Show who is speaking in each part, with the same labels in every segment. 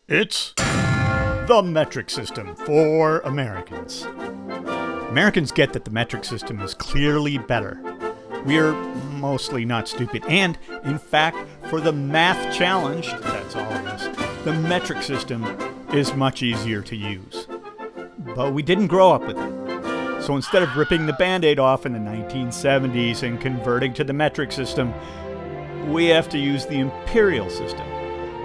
Speaker 1: It's the metric system for Americans. Americans get that the metric system is clearly better. We're mostly not stupid. And, in fact, for the math challenged, that's all of us, the metric system is much easier to use. But we didn't grow up with it. So instead of ripping the Band-Aid off in the 1970s and converting to the metric system, we have to use the imperial system,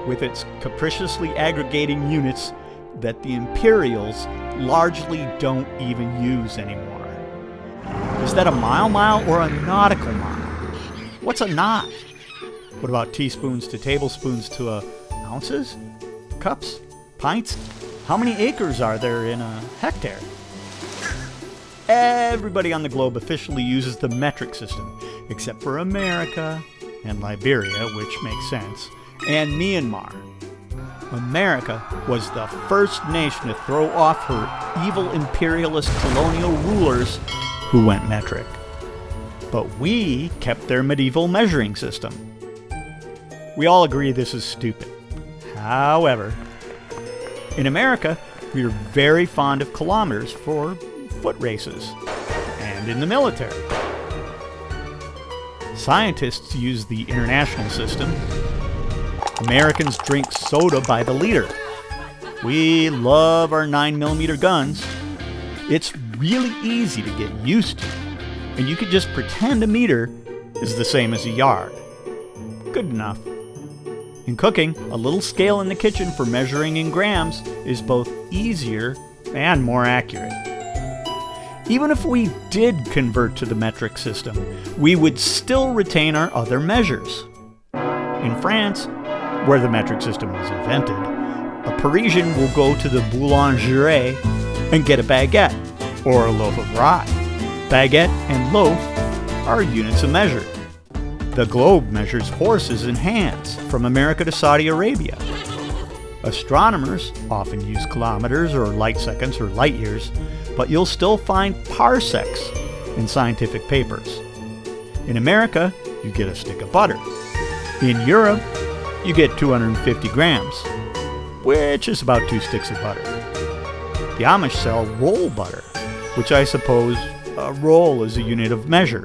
Speaker 1: with its capriciously aggregating units that the imperials largely don't even use anymore. Is that a mile or a nautical mile? What's a knot? What about teaspoons to tablespoons to ounces? Cups? Pints? How many acres are there in a hectare? Everybody on the globe officially uses the metric system, except for America and Liberia, which makes sense, and Myanmar. America was the first nation to throw off her evil imperialist colonial rulers who went metric. But we kept their medieval measuring system. We all agree this is stupid. However, in America, we are very fond of kilometers for foot races, and in the military. Scientists use the international system. Americans drink soda by the liter. We love our 9mm guns. It's really easy to get used to, and you could just pretend a meter is the same as a yard. Good enough. In cooking, a little scale in the kitchen for measuring in grams is both easier and more accurate. Even if we did convert to the metric system, we would still retain our other measures. In France, where the metric system was invented, a Parisian will go to the boulangerie and get a baguette, or a loaf of rye. Baguette and loaf are units of measure. The globe measures horses and hands from America to Saudi Arabia. Astronomers often use kilometers or light seconds or light years, but you'll still find parsecs in scientific papers. In America, you get a stick of butter. In Europe, you get 250 grams, which is about 2 sticks of butter. The Amish sell roll butter, which I suppose a roll is a unit of measure.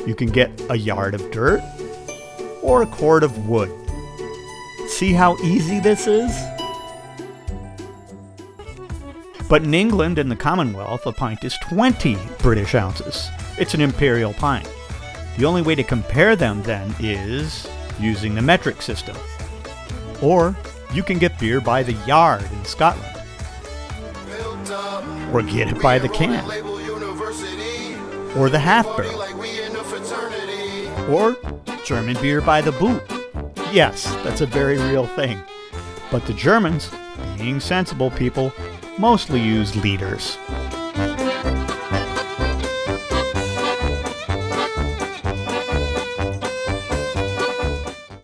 Speaker 1: You can get a yard of dirt or a cord of wood. See how easy this is? But in England and the Commonwealth, a pint is 20 British ounces. It's an imperial pint. The only way to compare them then is using the metric system. Or you can get beer by the yard in Scotland. Or get it by the can. Or the half barrel. Or German beer by the boot. Yes, that's a very real thing. But the Germans, being sensible people, mostly use liters.